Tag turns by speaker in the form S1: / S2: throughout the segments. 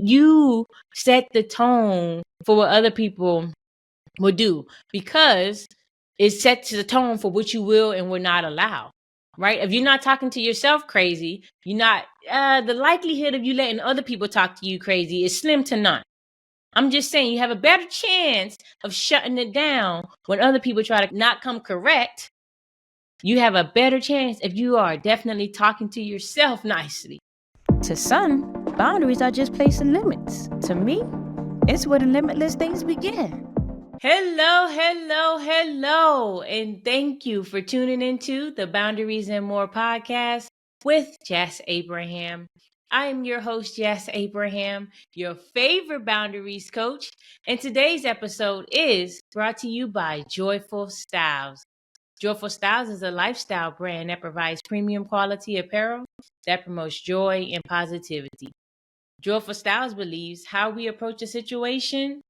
S1: you set the tone for what other people will do, because it sets the tone for what you will and will not allow. Right? If you're not talking to yourself crazy, you're not, the likelihood of you letting other people talk to you crazy is slim to none. I'm just saying, you have a better chance of shutting it down when other people try to not come correct. You have a better chance if you are definitely talking to yourself nicely.
S2: To some, boundaries are just placing limits. To me, it's where the limitless things begin.
S1: Hello, hello, hello, and thank you for tuning into the Boundaries and More podcast with Jess Abraham. I am your host, Jess Abraham, your favorite boundaries coach, and today's episode is brought to you by Joyful Styles. Joyful Styles is a lifestyle brand that provides premium quality apparel that promotes joy and positivity. Joyful Styles believes how we approach a situation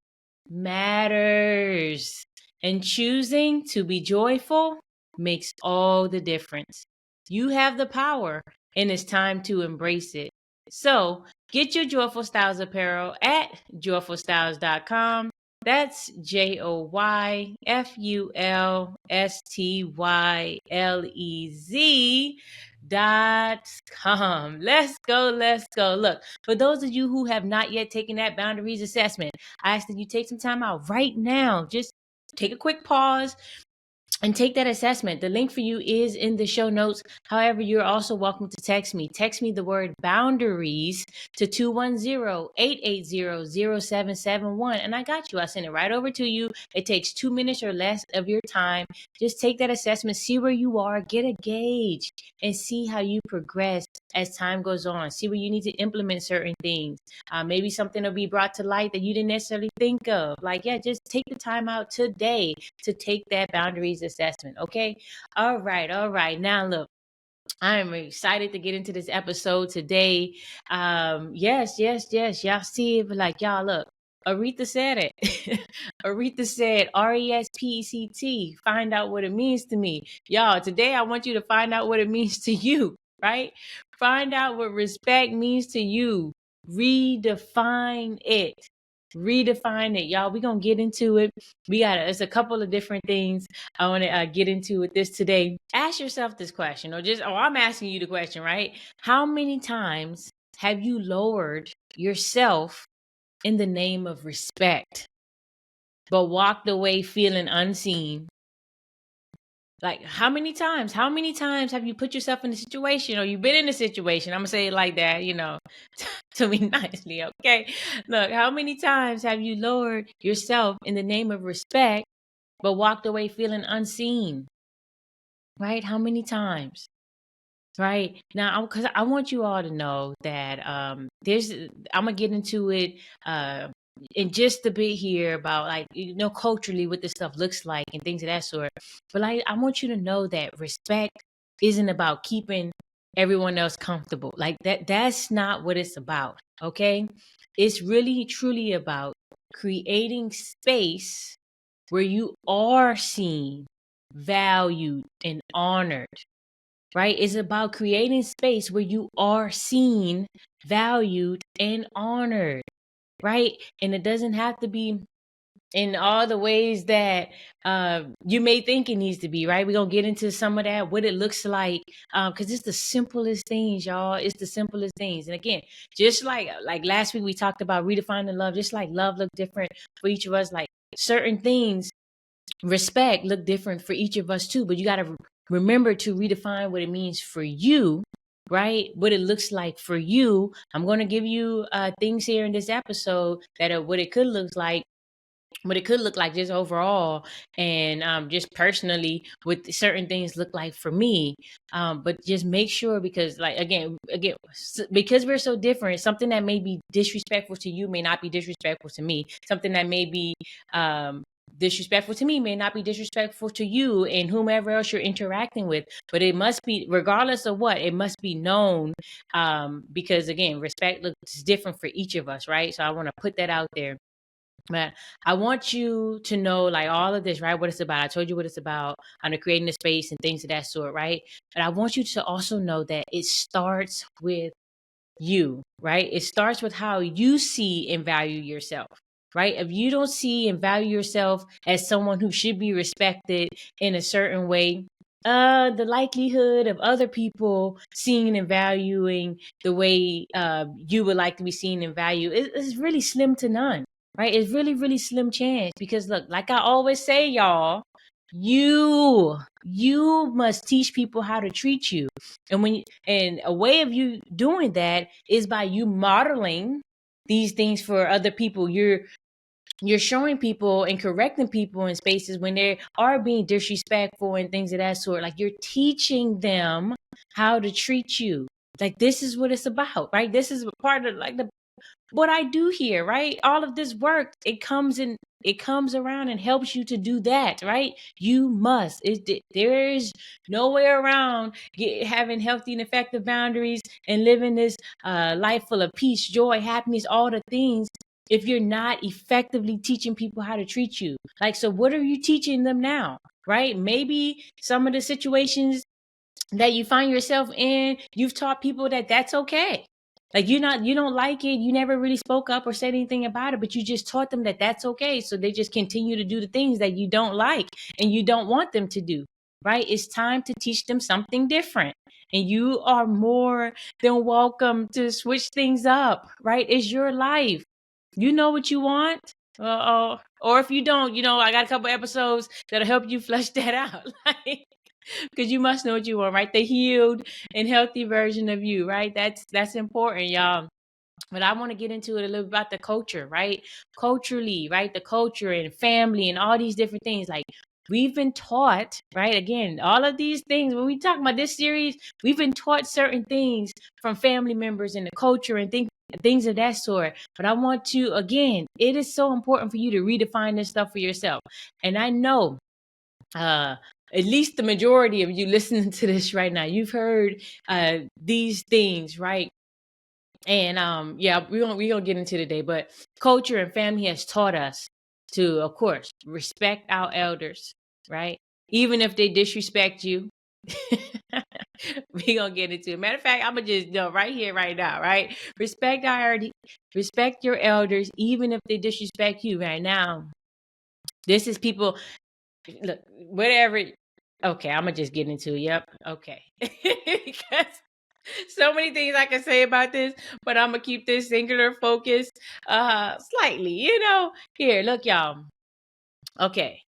S1: matters, and choosing to be joyful makes all the difference. You have the power, and it's time to embrace it. So get your Joyful Styles apparel at joyfulstyles.com. That's JoyfulStylez.com. Let's go, let's go. Look, for those of you who have not yet taken that boundaries assessment, I ask that you take some time out right now. Just take a quick pause and take that assessment. The link for you is in the show notes. However, you're also welcome to text me. Text me the word boundaries to 210-880-0771. And I got you. I send it right over to you. It takes 2 minutes or less of your time. Just take that assessment, see where you are, get a gauge, and see how you progress as time goes on. See where you need to implement certain things. Maybe something will be brought to light that you didn't necessarily think of. Just take the time out today to take that boundaries assessment. Okay. All right. Now look, I am excited to get into this episode today. Yes. Y'all see it, but y'all look, Aretha said it. Aretha said RESPECT. Find out what it means to me. Y'all, today I want you to find out what it means to you, right? Find out what respect means to you. Redefine it. Redefine it, y'all. We're gonna get into it. It's a couple of different things I want to get into with this today. Ask yourself this question, I'm asking you the question, right? How many times have you lowered yourself in the name of respect, but walked away feeling unseen? How many times have you put yourself in a situation, or you've been in a situation? I'm gonna say it like that, to me nicely, okay? Look, how many times have you lowered yourself in the name of respect, but walked away feeling unseen? Right? How many times? Right now, because I want you all to know that I'm gonna get into it in just a bit here about culturally what this stuff looks like and things of that sort. But I want you to know that respect isn't about keeping everyone else comfortable. That's not what it's about. Okay, it's really truly about creating space where you are seen, valued, and honored. Right? It's about creating space where you are seen, valued, and honored. Right? And it doesn't have to be in all the ways that you may think it needs to be, right? We're going to get into some of that, what it looks like, because it's the simplest things, y'all. It's the simplest things. And again, just like last week we talked about redefining love, just like love look different for each of us, like certain things, respect look different for each of us too, but you got to remember to redefine what it means for you, right? What it looks like for you. I'm going to give you things here in this episode that are what it could look like just overall, and just personally what certain things look like for me. But just make sure, because again, because we're so different, something that may be disrespectful to you may not be disrespectful to me. Something that may be disrespectful to me may not be disrespectful to you and whomever else you're interacting with. But it must be, regardless of what, it must be known, because again, respect looks different for each of us, right? So I want to put that out there. But I want you to know all of this, right? What it's about. I told you what it's about, creating the space and things of that sort, right? But I want you to also know that it starts with you, right? It starts with how you see and value yourself, right? If you don't see and value yourself as someone who should be respected in a certain way, the likelihood of other people seeing and valuing the way you would like to be seen and valued is really slim to none, right? It's really, really slim chance because look, like I always say, y'all, you must teach people how to treat you. And a way of you doing that is by you modeling these things for other people. You're showing people and correcting people in spaces when they are being disrespectful and things of that sort. Like you're teaching them how to treat you. Like this is what it's about, right? This is part of like the what I do here, right? All of this work, it comes around and helps you to do that, right? You must. There's no way around having healthy and effective boundaries and living this life full of peace, joy, happiness, all the things. If you're not effectively teaching people how to treat you, like, so what are you teaching them now, right? Maybe some of the situations that you find yourself in, you've taught people that that's okay. Like you don't like it, you never really spoke up or said anything about it, but you just taught them that that's okay. So they just continue to do the things that you don't like and you don't want them to do, right? It's time to teach them something different. And you are more than welcome to switch things up, right? It's your life. You know what you want. Or if you don't, I got a couple episodes that'll help you flesh that out. Like, because you must know what you want, right? The healed and healthy version of you, right? That's important, y'all. But I want to get into it a little bit about the culture, right? Culturally, right? The culture and family and all these different things. Like we've been taught, right? Again, all of these things, when we talk about this series, we've been taught certain things from family members and the culture and things of that sort. But I want to, again, it is so important for you to redefine this stuff for yourself. And I know at least the majority of you listening to this right now, you've heard these things, right? And yeah, we're gonna get into today, but culture and family has taught us to, of course, respect our elders, right? Even if they disrespect you. We're gonna get into it. Matter of fact, I'm gonna just right here, right now, right? Respect your elders, even if they disrespect you right now. This is people, look, whatever. Okay, I'm gonna just get into it. Yep. Okay. Because so many things I can say about this, but I'm gonna keep this singular focus slightly. Here, look, y'all. Okay.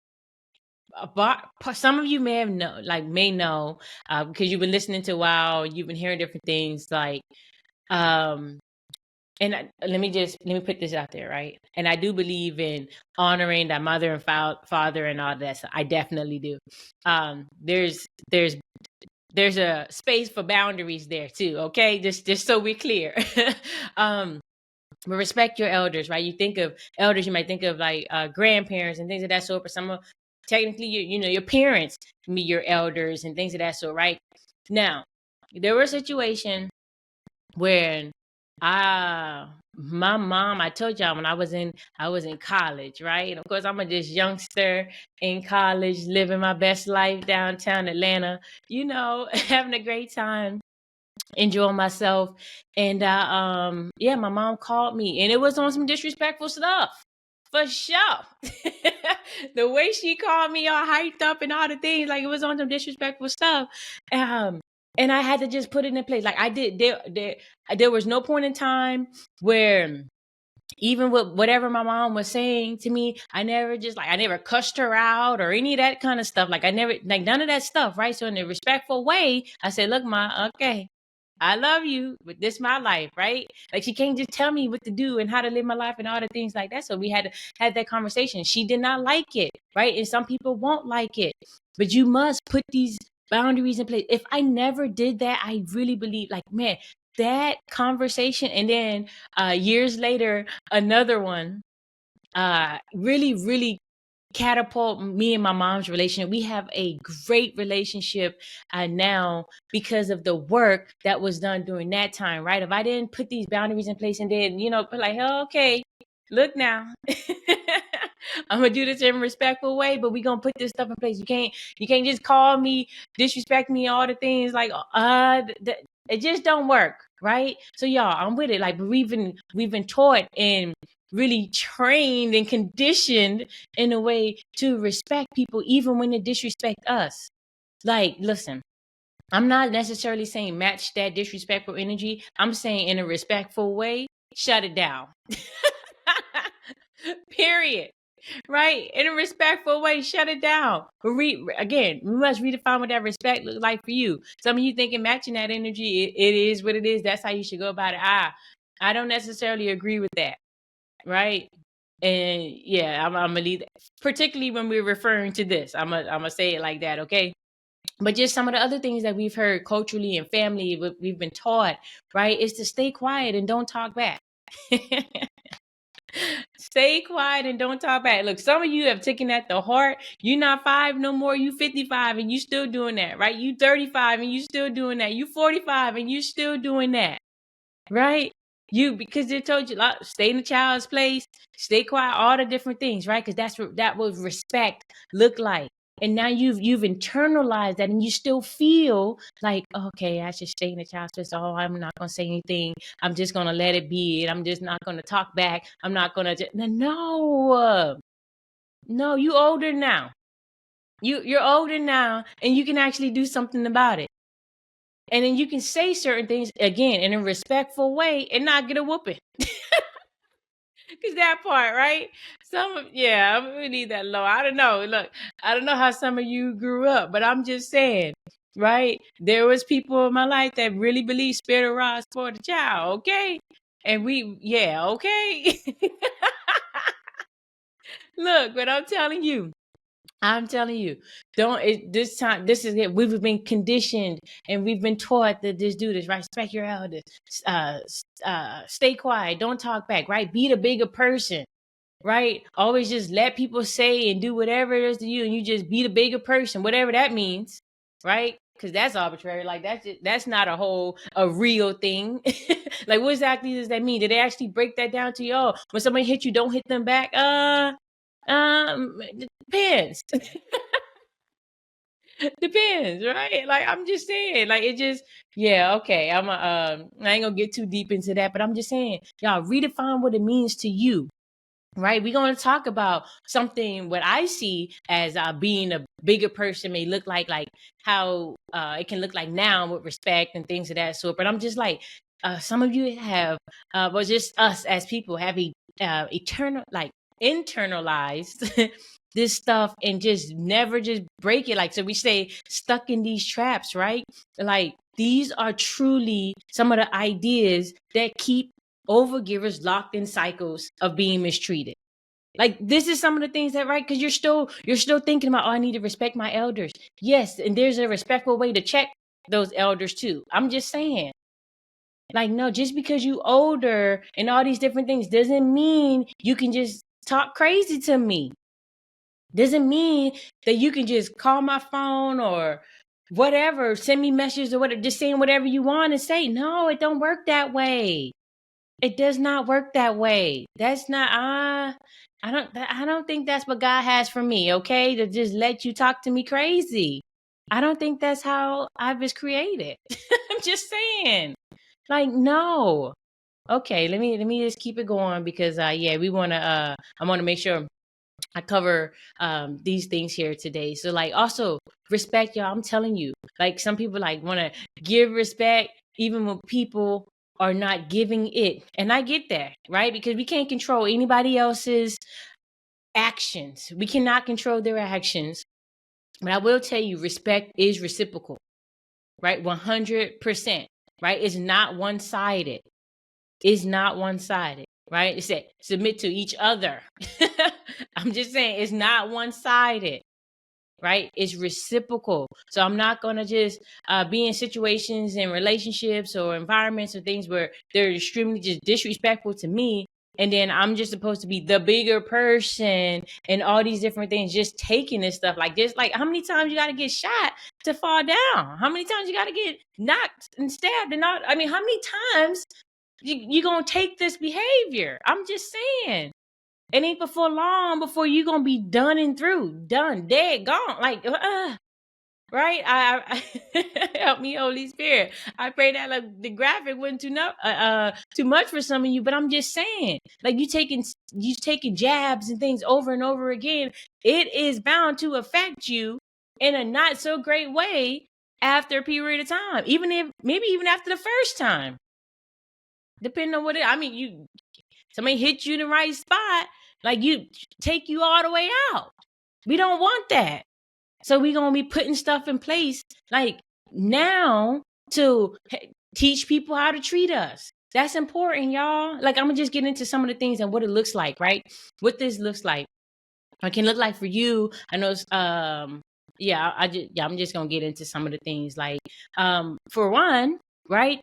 S1: Some of you may know because you've been listening to a while, you've been hearing different things like and let me put this out there, right? And I do believe in honoring that mother and father and all that. So I definitely do. There's a space for boundaries there too. Okay, just so we're clear. But respect your elders, right? You think of elders, you might think of like grandparents and things of that sort. But technically, your parents meet your elders and things of that sort, right? Now, there were a situation when my mom, I told y'all when I was in college, right? And of course, I'm a just youngster in college, living my best life downtown Atlanta, having a great time, enjoying myself. And yeah, my mom called me and it was on some disrespectful stuff. For sure. The way she called me all hyped up and all the things, like it was on some disrespectful stuff. And I had to just put it in place. Like I did, there was no point in time where even with whatever my mom was saying to me, I never cussed her out or any of that kind of stuff. Like I never, like none of that stuff, right? So in a respectful way, I said, look, Ma, okay, I love you, but this is my life, right? Like she can't just tell me what to do and how to live my life and all the things like that. So we had that conversation. She did not like it, right? And some people won't like it, but you must put these boundaries in place. If I never did that, I really believe, like, man, that conversation, and then years later, another one, really, really catapult me and my mom's relationship. We have a great relationship now because of the work that was done during that time, right? If I didn't put these boundaries in place and then, put like, oh, okay, look now, I'm gonna do this in a respectful way, but we're gonna put this stuff in place. You can't just call me, disrespect me, all the things like it just don't work. right? So y'all, I'm with it. Like we've been taught and really trained and conditioned in a way to respect people even when they disrespect us. Like, listen, I'm not necessarily saying match that disrespectful energy. I'm saying in a respectful way, shut it down. Period. Right? In a respectful way, shut it down. Again, we must redefine what that respect looks like for you. Some of you thinking matching that energy, it is what it is. That's how you should go about it. I don't necessarily agree with that. Right? And yeah, I'm gonna leave that, particularly when we're referring to this. I'm gonna say it like that, okay? But just some of the other things that we've heard culturally and family, we've been taught, right, is to stay quiet and don't talk back. Stay quiet and don't talk back. Look, some of you have taken that to heart. You're not 5 no more. You 55 and you still doing that, right? You 35 and you still doing that. You 45 and you still doing that, right? Because they told you, like, stay in the child's place, stay quiet, all the different things, right? Because that what respect look like. And now you've internalized that, and you still feel like, okay, I should stay in the child's place. Oh, I'm not gonna say anything. I'm just gonna let it be. I'm just not gonna talk back. I'm not gonna. No, you older now. You're older now, and you can actually do something about it. And then you can say certain things again in a respectful way and not get a whooping. Cause that part, right? We need that low. I don't know. Look, I don't know how some of you grew up, but I'm just saying, right? There was people in my life that really believe spirit of rise for the child, okay? And okay. Look, but I'm telling you, this time, this is it. We've been conditioned and we've been taught that this do this, right? Respect your elders, stay quiet, don't talk back, right? Be the bigger person, right? Always just let people say and do whatever it is to you, and you just be the bigger person, whatever that means, right? Because that's arbitrary. Like that's not a real thing. Like what exactly does that mean? Did they actually break that down to you? Oh, when somebody hits you, don't hit them back. It depends. Depends, right? Like I'm just saying, like it just, yeah, okay. I ain't gonna get too deep into that, but I'm just saying, y'all redefine what it means to you, right? We're going to talk about something what I see as being a bigger person may look like how it can look like now with respect and things of that sort. But I'm just like, some of you have, well, just us as people have internalized this stuff and just never just break it. Like, so we say stuck in these traps, right? Like these are truly some of the ideas that keep overgivers locked in cycles of being mistreated. Like this is some of the things that, right? Because you're still thinking about, oh, I need to respect my elders. Yes, and there's a respectful way to check those elders too. I'm just saying. Like, no, just because you older and all these different things doesn't mean you can just talk crazy to me. Doesn't mean that you can just call my phone or whatever, send me messages or whatever, just saying whatever you want to say. No, it don't work that way. It does not work that way. That's not I don't think that's what God has for me, okay? To just let you talk to me crazy. I don't think that's how I was created. I'm just saying. Like, no. Okay, let me just keep it going because we want to I want to make sure I cover these things here today. So like also respect, y'all. I'm telling you, like some people like want to give respect even when people are not giving it. And I get that, right? Because we can't control anybody else's actions. We cannot control their actions. But I will tell you, respect is reciprocal, right? 100%, right? It's not one-sided. It's not one-sided, right? It said submit to each other. I'm just saying it's not one-sided, right? It's reciprocal. So I'm not going to just be in situations and relationships or environments or things where they're extremely just disrespectful to me. And then I'm just supposed to be the bigger person and all these different things, just taking this stuff like this. Like, how many times you got to get shot to fall down? How many times you got to get knocked and stabbed and all? I mean, how many times you going to take this behavior? I'm just saying. It ain't before long before you going to be done and through, done, dead, gone. Like, right? Help me, Holy Spirit. I pray that like the graphic wasn't too much for some of you, but I'm just saying, like you taking jabs and things over and over again, it is bound to affect you in a not so great way after a period of time, even if maybe even after the first time, depending on what it. I mean, somebody hit you in the right spot, like you take you all the way out. We don't want that. So we gonna be putting stuff in place like now to teach people how to treat us. That's important, y'all. Like I'm gonna just get into some of the things and what it looks like, right? What this looks like. It can look like for you. I know. I'm just gonna get into some of the things like, for one, right?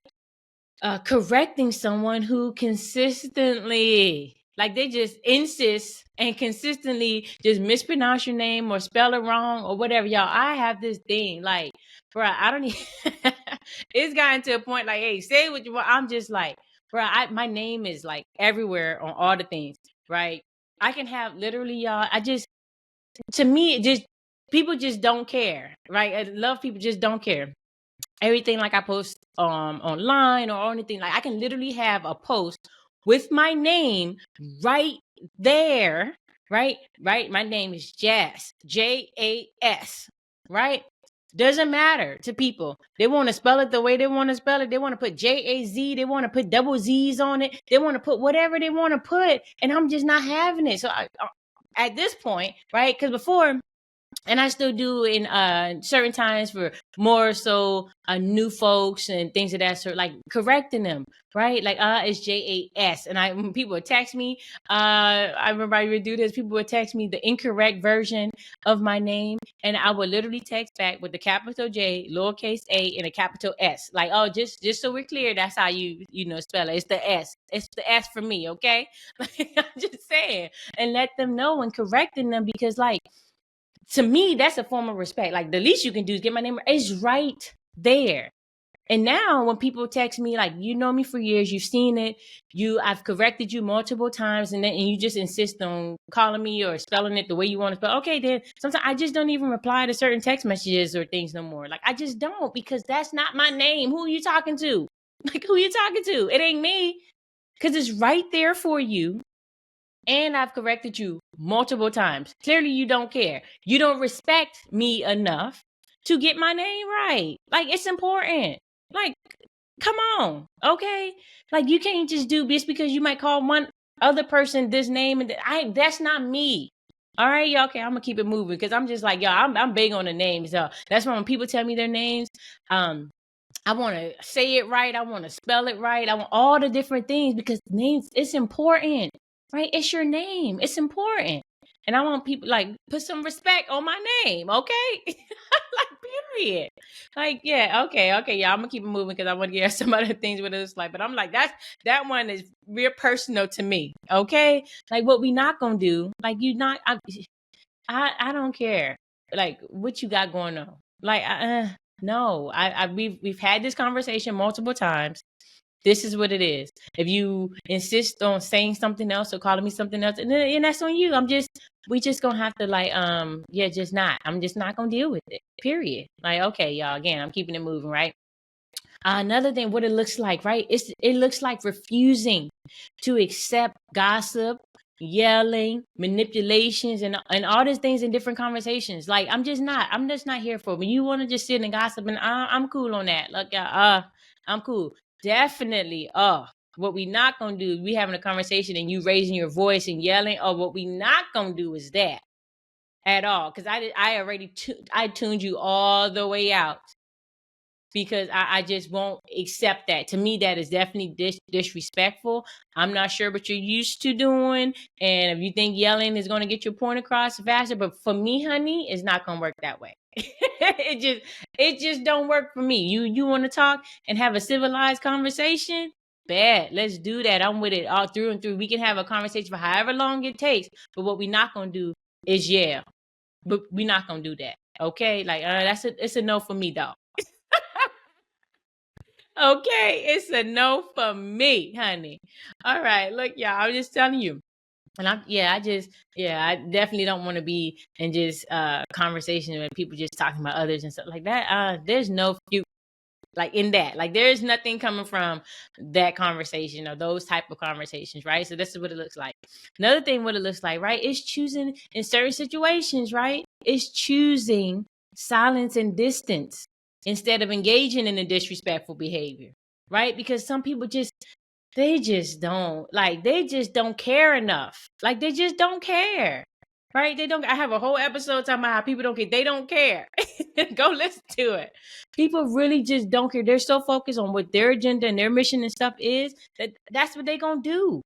S1: Correcting someone who consistently, like they just insist and consistently just mispronounce your name or spell it wrong or whatever. Y'all, I have this thing like, bro, I don't even, it's gotten to a point like, hey, say what you want. I'm just like, bro, my name is like everywhere on all the things, right? I can have literally, y'all, to me, it just, people just don't care, right? I love people just don't care. Everything like I post online or anything, like I can literally have a post with my name right there, right, my name is Jas, Jas, right? Doesn't matter to people. They want to spell it the way they want to spell it. They want to put Jaz, they want to put double Z's on it, they want to put whatever they want to put, and I'm just not having it. So at this point, right, because before, and I still do in certain times for more so new folks and things of that sort, like correcting them, right? Like it's Jas, and when people would text me, I remember I would do this. People would text me the incorrect version of my name, and I would literally text back with the capital J, lowercase a, and a capital S. Like, oh, just so we're clear, that's how you know spell it. It's the S. It's the S for me, okay? Like, I'm just saying, and let them know and correcting them because like, to me, that's a form of respect. Like the least you can do is get my name. It's right there. And now when people text me, like, you know me for years, you've seen it, I've corrected you multiple times, and you just insist on calling me or spelling it the way you want to spell. Okay, then sometimes I just don't even reply to certain text messages or things no more. Like I just don't, because that's not my name. Who are you talking to? Like, who are you talking to? It ain't me. Because it's right there for you. And I've corrected you multiple times. Clearly, you don't care. You don't respect me enough to get my name right. Like, it's important. Like, come on, okay? Like, you can't just do this because you might call one other person this name, and that's not me. All right, y'all. Okay, I'm gonna keep it moving because I'm just like, y'all, I'm big on the names. So that's why when people tell me their names, I want to say it right. I want to spell it right. I want all the different things because names, it's important, right? It's your name. It's important. And I want people like put some respect on my name, okay? Like, period. Like, yeah, okay, yeah. I'm gonna keep it moving because I want to get some other things with this. Like, but I'm like, that one is real personal to me, okay? Like, what we not gonna do? Like, I don't care. Like, what you got going on? Like, no, we've had this conversation multiple times. This is what it is. If you insist on saying something else or calling me something else, and that's on you. We just gonna have to like, just not. I'm just not gonna deal with it. Period. Like, okay, y'all. Again, I'm keeping it moving, right? Another thing, what it looks like, right? It looks like refusing to accept gossip, yelling, manipulations, and all these things in different conversations. Like, I'm just not here for it. When you want to just sit and gossip, and I'm cool on that. Look, I'm cool. Definitely. What we not gonna do is we having a conversation and you raising your voice and yelling. Oh, what we not gonna do is that at all. Because I already I tuned you all the way out because I just won't accept that. To me, that is definitely disrespectful. I'm not sure what you're used to doing, and if you think yelling is going to get your point across faster, but for me, honey, it's not going to work that way. it just don't work for me. You want to talk and have a civilized conversation? Bad. Let's do that. I'm with it all through and through. We can have a conversation for however long it takes, but what we're not going to do is yell. But we're not going to do that. Okay? Like, it's a no for me, dog. Okay, it's a no for me, honey. All right, look, y'all, I'm just telling you. And I definitely don't want to be in just conversation where people just talking about others and stuff like that. There's no future like in that. Like there's nothing coming from that conversation or those type of conversations, right? So this is what it looks like. Another thing what it looks like, right, is choosing in certain situations, right? Is choosing silence and distance instead of engaging in the disrespectful behavior, right? Because some people they just don't care enough. Like they just don't care. Right? They don't. I have a whole episode talking about how people don't care. They don't care. Go listen to it. People really just don't care. They're so focused on what their agenda and their mission and stuff is that's what they're gonna do.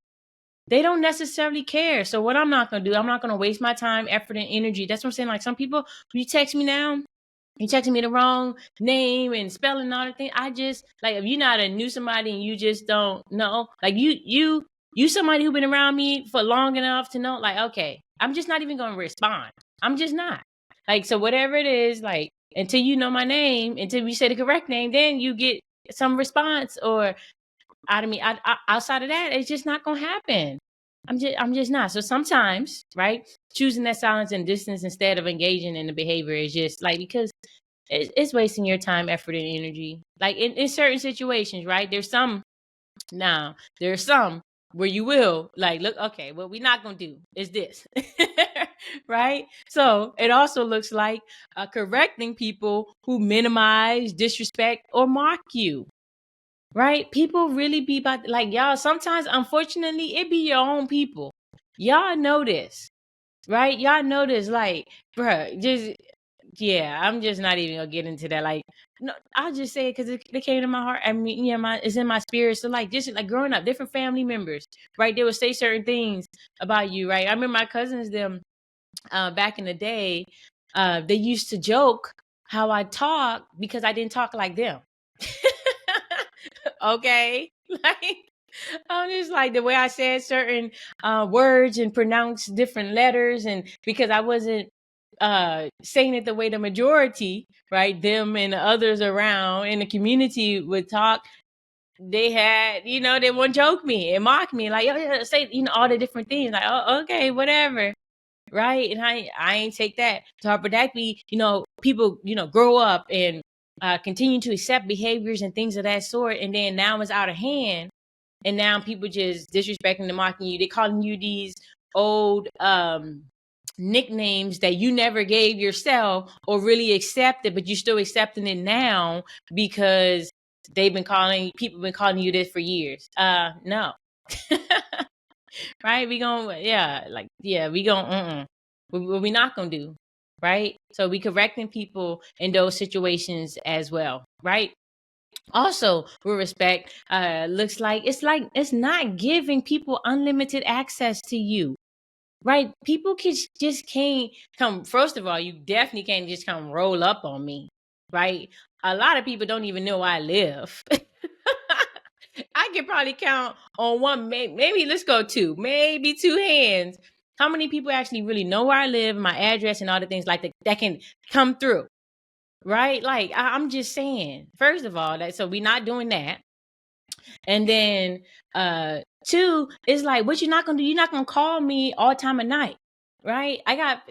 S1: They don't necessarily care. So what I'm not gonna do, I'm not gonna waste my time, effort, and energy. That's what I'm saying. Like some people, when you text me now, you texting me the wrong name and spelling and all the things. I just like if you're not a new somebody and you just don't know, like you somebody who been around me for long enough to know, like, okay, I'm just not even gonna respond. I'm just not. Like, so whatever it is, like until you know my name, until you say the correct name, then you get some response or out of me. Outside of that, it's just not gonna happen. I'm just not. So sometimes, right, choosing that silence and distance instead of engaging in the behavior is just like because it's wasting your time, effort, and energy. Like in certain situations, right? There's some where you will like look, okay, what we're not gonna do is this. Right? So it also looks like correcting people who minimize, disrespect, or mock you. Right? People really be about like y'all. Sometimes, unfortunately, it be your own people. Y'all know this, right? Y'all know this. Like, bruh, just yeah. I'm just not even gonna get into that. Like, no, I'll just say it because it came to my heart. I mean, yeah, it's in my spirit. So, like, just like growing up, different family members, right? They would say certain things about you, right? I remember my cousins them back in the day. They used to joke how I talk because I didn't talk like them. Okay. Like I'm just like the way I said certain words and pronounced different letters, and because I wasn't saying it the way the majority, right, them and the others around in the community would talk, they had, they would joke me and mock me, like, yeah, say, all the different things, like, oh, okay, whatever. Right. And I ain't take that to heart, but that be, people, grow up and continue to accept behaviors and things of that sort. And then now it's out of hand. And now people just disrespecting and mocking you. They calling you these old nicknames that you never gave yourself or really accepted, but you're still accepting it now because people been calling you this for years. No. Right? We what we not gonna do, right? So we correcting people in those situations as well, right? Also, with respect, looks like it's not giving people unlimited access to you, right? People just can't come. First of all, you definitely can't just come roll up on me, right? A lot of people don't even know where I live. I could probably count on one, maybe let's go two, maybe two hands. How many people actually really know where I live, my address, and all the things like that can come through, right? Like I'm just saying. First of all, so we're not doing that. And then two is like, what you're not gonna do? You're not gonna call me all time of night, right? I got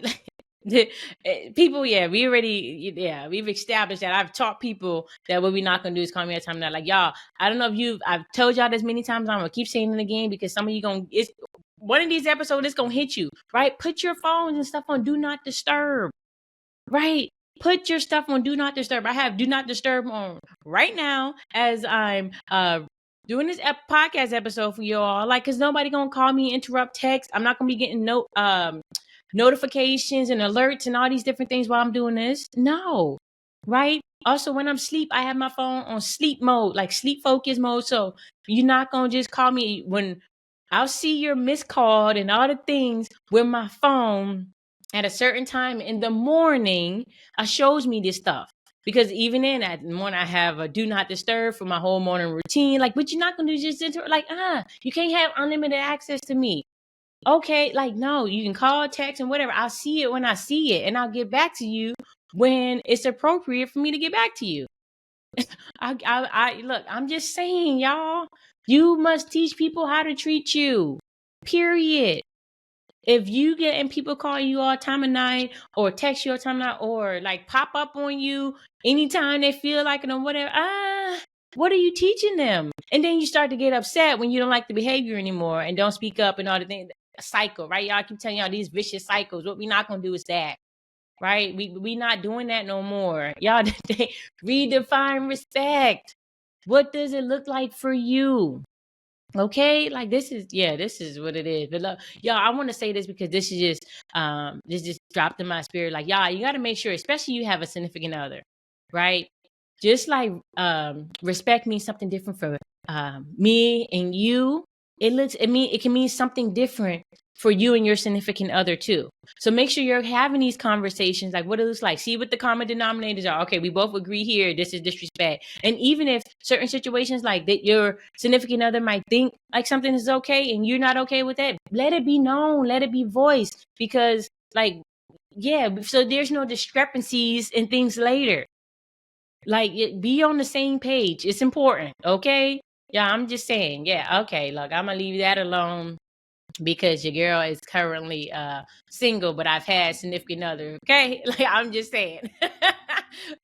S1: people. Yeah, we've established that. I've taught people that what we're not gonna do is call me all time of night. Like y'all, I don't know if I've told y'all this many times. I'm gonna keep saying it again because some of you it's one of these episodes is gonna hit you, right? Put your phones and stuff on do not disturb, right? Put your stuff on do not disturb. I have do not disturb on right now as I'm doing this podcast episode for you all, like, cause nobody gonna call me, interrupt text. I'm not gonna be getting notifications and alerts and all these different things while I'm doing this. No, right? Also, when I'm asleep, I have my phone on sleep mode, like sleep focus mode. So you're not gonna just call me when I'll see your missed call and all the things with my phone at a certain time in the morning. Shows me this stuff. Because even in that morning, I have a do not disturb for my whole morning routine. Like, what you're not gonna do is just you can't have unlimited access to me. Okay, like no, you can call, text, and whatever. I'll see it when I see it, and I'll get back to you when it's appropriate for me to get back to you. I look, I'm just saying, y'all, you must teach people how to treat you. Period. If you get and people call you all time of night or text you all time of night or like pop up on you anytime they feel like it or whatever, what are you teaching them? And then you start to get upset when you don't like the behavior anymore and don't speak up and all the things. A cycle, right? Y'all keep telling y'all these vicious cycles. What we not gonna do is that, right? We not doing that no more. Y'all redefine respect. What does it look like for you? Okay, like this is what it is. But look, y'all, I want to say this because this just dropped in my spirit. Like, y'all, you got to make sure, especially you have a significant other, right? Just like respect means something different for me and you. It can mean something different for you and your significant other too. So make sure you're having these conversations, like what it looks like. See what the common denominators are. Okay, we both agree here. This is disrespect. And even if certain situations like that, your significant other might think like something is okay and you're not okay with that, let it be known, let it be voiced, because like, yeah, so there's no discrepancies and things later. Like, be on the same page. It's important. Okay. Yeah, I'm just saying. Yeah. Okay. Look, I'm gonna leave that alone because your girl is currently single, but I've had significant other. Okay. Like, I'm just saying.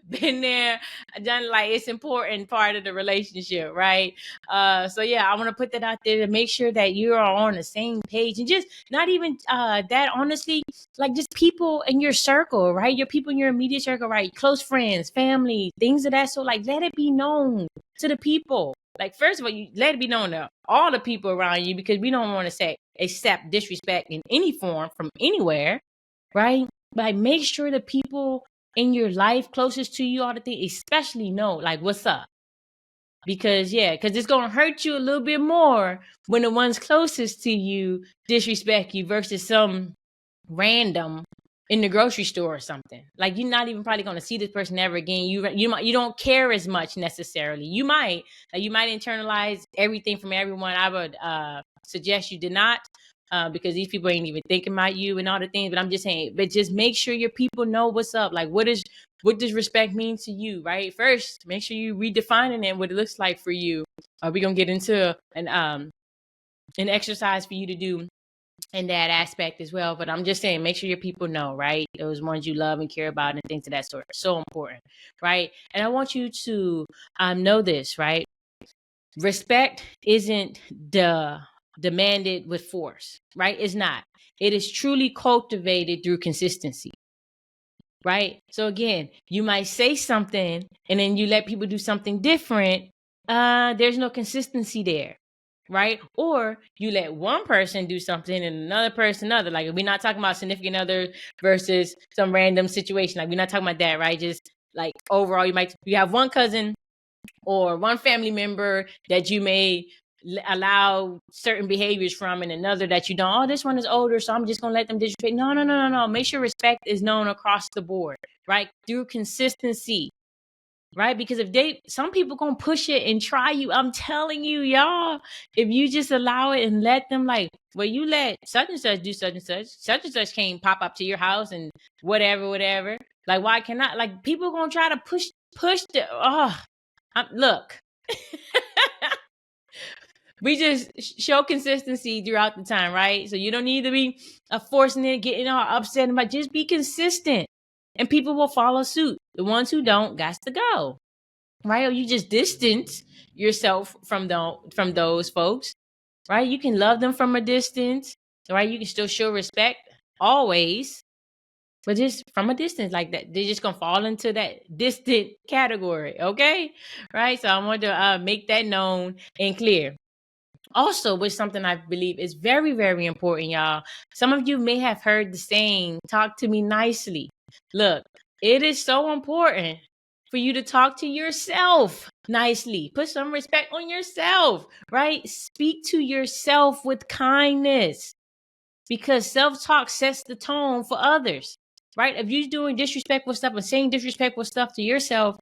S1: Been there, done. Like, it's important part of the relationship, right? So yeah, I want to put that out there to make sure that you are on the same page, and just not even that, honestly, like just people in your circle, right? Your people in your immediate circle, right? Close friends, family, things of that. So like, let it be known to the people. Like, first of all, you let it be known to all the people around you, because we don't want to say accept disrespect in any form from anywhere, right? Like, make sure the people in your life closest to you, all the things, especially know like what's up. Because it's gonna hurt you a little bit more when the ones closest to you disrespect you versus some random in the grocery store or something. Like, you're not even probably going to see this person ever again. You don't care as much necessarily. You might internalize everything from everyone. I would suggest you did not, because these people ain't even thinking about you and all the things. But I'm just saying, but just make sure your people know what's up. Like, what does respect mean to you, right? First, make sure you redefining it, what it looks like for you. Are we gonna get into an exercise for you to do in that aspect as well? But I'm just saying, make sure your people know, right? Those ones you love and care about and things of that sort. So important, right? And I want you to know this, right? Respect isn't demanded with force, right? It's not. It is truly cultivated through consistency, right? So again, you might say something and then you let people do something different. There's no consistency there, right? Or you let one person do something and another person other. Like, we're not talking about significant other versus some random situation. Like, we're not talking about that, right? Just like overall, you have one cousin or one family member that you may allow certain behaviors from, and another that you don't. Oh, this one is older, so I'm just gonna let them disrespect. No. Make sure respect is known across the board, right? Through consistency, right? Because if some people gonna push it and try you. I'm telling you, y'all, if you just allow it and let them, like, well, you let such and such do such and such can't pop up to your house and whatever. Like, why cannot? Like, people gonna try to push the. Look. We just show consistency throughout the time, right? So you don't need to be forcing it, getting all upset, but just be consistent, and people will follow suit. The ones who don't, got to go, right? Or you just distance yourself from those folks, right? You can love them from a distance, right? You can still show respect always, but just from a distance like that. They're just gonna fall into that distant category, okay? Right? So I want to make that known and clear. Also, with something I believe is very, very important, y'all. Some of you may have heard the saying, talk to me nicely. Look, it is so important for you to talk to yourself nicely. Put some respect on yourself, right? Speak to yourself with kindness, because self-talk sets the tone for others, right? If you're doing disrespectful stuff and saying disrespectful stuff to yourself,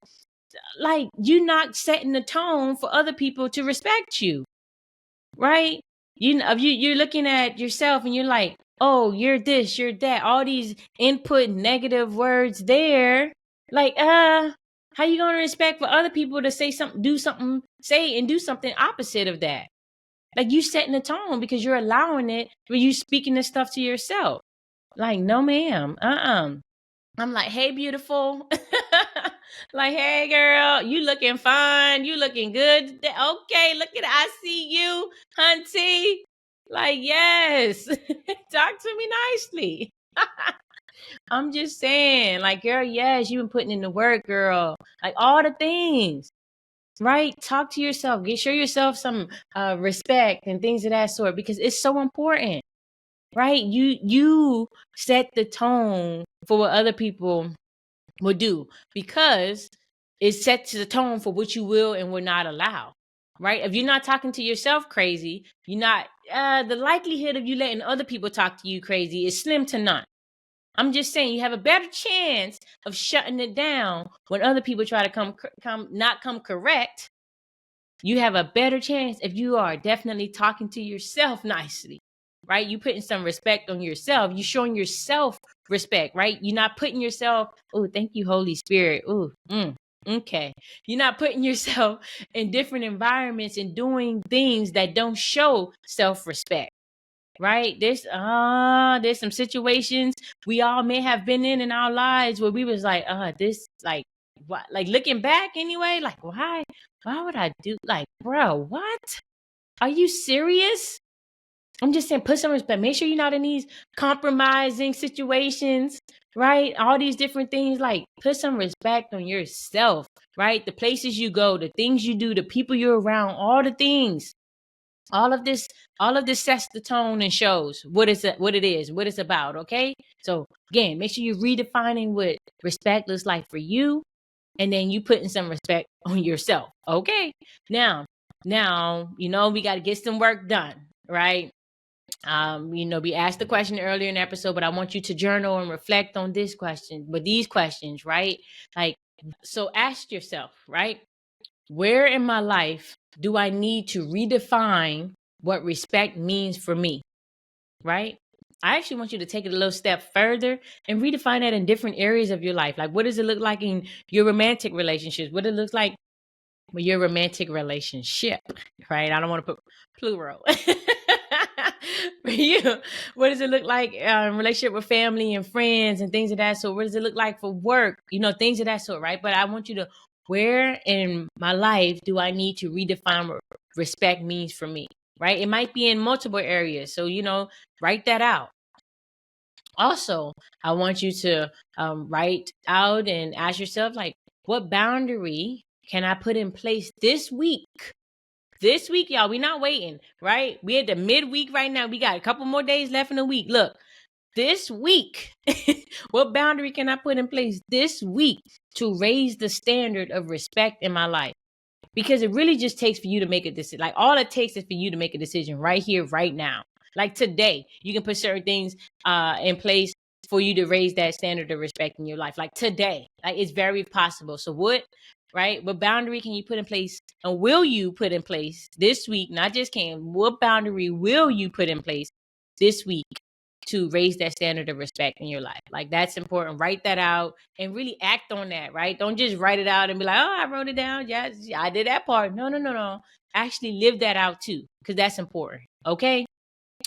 S1: like, you're not setting the tone for other people to respect you. Right? You're looking at yourself and you're like, oh, you're this, you're that, all these input negative words there. Like, how you gonna respect for other people to say and do something opposite of that? Like, you setting the tone because you're allowing it, but you speaking this stuff to yourself. Like, no, ma'am. I'm like, hey, beautiful. Like, hey, girl, you looking fine. You looking good. Okay, look at, I see you, hunty. Like, yes. Talk to me nicely. I'm just saying, like, girl, yes, you've been putting in the work, girl. Like, all the things, right? Talk to yourself. Show yourself some respect and things of that sort, because it's so important, right? You set the tone for what other people will do, because it sets the tone for what you will and will not allow, right? If you're not talking to yourself crazy, you're not, the likelihood of you letting other people talk to you crazy is slim to none. I'm just saying, you have a better chance of shutting it down when other people try to not come correct. You have a better chance if you are definitely talking to yourself nicely, right? You putting some respect on yourself. You showing yourself respect, right? You're not putting yourself, oh, thank you, Holy Spirit. Oh, okay. You're not putting yourself in different environments and doing things that don't show self-respect. Right? There's some situations we all may have been in our lives where we was like, this, like, what, like, looking back anyway, like, why would I do, like, bro, what? Are you serious? I'm just saying, put some respect. Make sure you're not in these compromising situations, right? All these different things, like, put some respect on yourself, right? The places you go, the things you do, the people you're around, all the things. All of this sets the tone and shows what it is, what it's about. Okay. So again, make sure you're redefining what respect looks like for you. And then you putting some respect on yourself. Okay. Now, we got to get some work done. Right. We asked the question earlier in the episode, but I want you to journal and reflect on these questions, right? Like, so ask yourself, right? Where in my life do I need to redefine what respect means for me? Right? I actually want you to take it a little step further and redefine that in different areas of your life. Like, what does it look like in your romantic relationships? What it looks like with your romantic relationship, right? I don't want to put plural. For you, what does it look like in relationship with family and friends and things of that sort? What does it look like for work? Things of that sort, right? But I want you to, where in my life do I need to redefine what respect means for me, right? It might be in multiple areas. So, write that out. Also, I want you to write out and ask yourself, like, what boundary can I put in place this week? This week, y'all, we're not waiting, right? We're at the midweek right now. We got a couple more days left in the week. Look, this week, what boundary can I put in place this week to raise the standard of respect in my life? Because it really just takes for you to make a decision. Like, all it takes is for you to make a decision right here, right now. Like, today, you can put certain things in place for you to raise that standard of respect in your life. Like, today, like, it's very possible. So what boundary can you put in place, and will you put in place this week? Not just can, what boundary will you put in place this week to raise that standard of respect in your life? Like, that's important. Write that out and really act on that, right? Don't just write it out and be like, oh, I wrote it down. Yeah, I did that part. No. Actually live that out too, because that's important. Okay.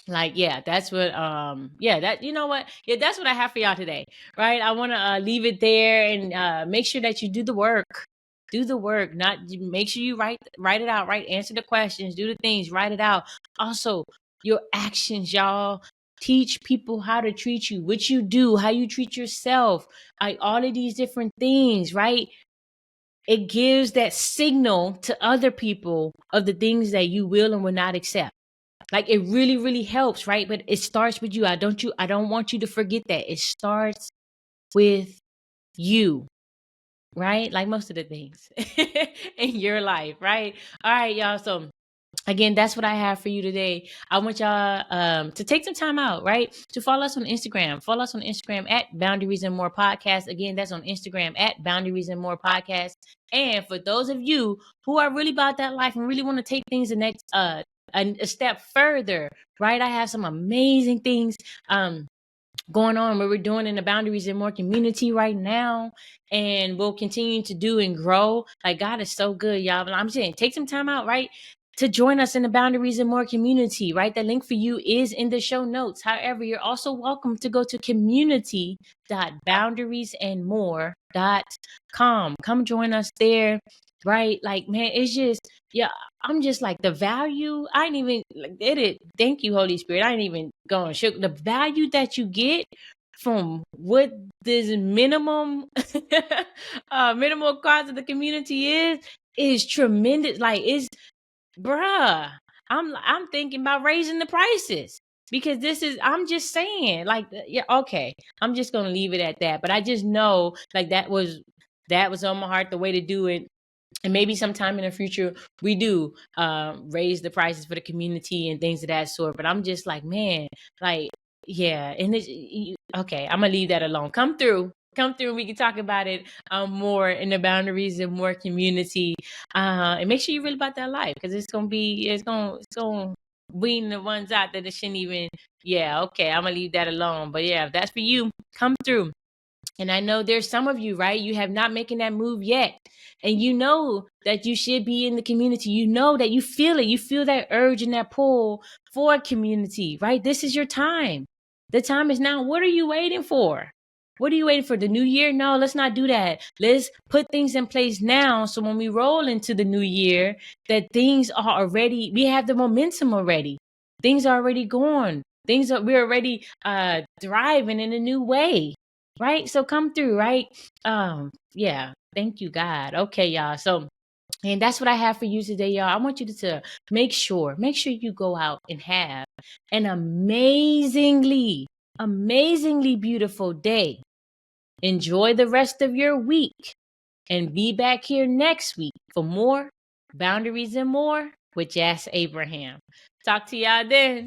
S1: Like, yeah, that's what, that's what I have for y'all today, right? I want to leave it there and make sure that you do the work. Not make sure you write it out, right? Answer the questions, do the things, write it out. Also, your actions, y'all. Teach people how to treat you, what you do, how you treat yourself, like all of these different things, right? It gives that signal to other people of the things that you will and will not accept. Like, it really, really helps, right? But it starts with you. I don't want you to forget that. It starts with you, right? Like most of the things in your life, right? All right, y'all. So again, that's what I have for you today. I want y'all to take some time out, right? To follow us on Instagram. Follow us on Instagram at Boundaries and More Podcast. Again, that's on Instagram at Boundaries and More Podcast. And for those of you who are really about that life and really want to take things the next a step further, right? I have some amazing things going on where we're doing in the Boundaries and More community right now, and we'll continue to do and grow. Like, God is so good, y'all. But I'm saying, take some time out, right? to join us in the Boundaries and More community, right? The link for you is in the show notes. However, you're also welcome to go to community.boundariesandmore.com. Come join us there, right? Like, man, it's just, yeah, I'm just like the value. I ain't even like did it. Thank you, Holy Spirit. I ain't even going shook. The value that you get from what this minimum minimal cost of the community is tremendous. Like, it's bruh. I'm thinking about raising the prices because I'm just saying, like, yeah, okay. I'm just gonna leave it at that. But I just know, like, that was on my heart, the way to do it. And maybe sometime in the future we do raise the prices for the community and things of that sort. But I'm just like, man, like, yeah. And okay, I'm gonna leave that alone. Come through, we can talk about it more in the Boundaries and More community. And make sure you're real about that life, because it's gonna wean the ones out that it shouldn't even. Yeah, okay, I'm gonna leave that alone. But yeah, if that's for you, come through. And I know there's some of you, right? You have not making that move yet. And you know that you should be in the community. You know that you feel it. You feel that urge and that pull for a community, right? This is your time. The time is now. What are you waiting for? What are you waiting for? The new year? No, let's not do that. Let's put things in place now. So when we roll into the new year, that things are already, we have the momentum already. Things are already going. We're already thriving in a new way. Right? So come through, right? Yeah. Thank you, God. Okay, y'all. So, and that's what I have for you today, y'all. I want you to make sure you go out and have an amazingly beautiful day. Enjoy the rest of your week and be back here next week for more Boundaries and More with Jas Abraham. Talk to y'all then.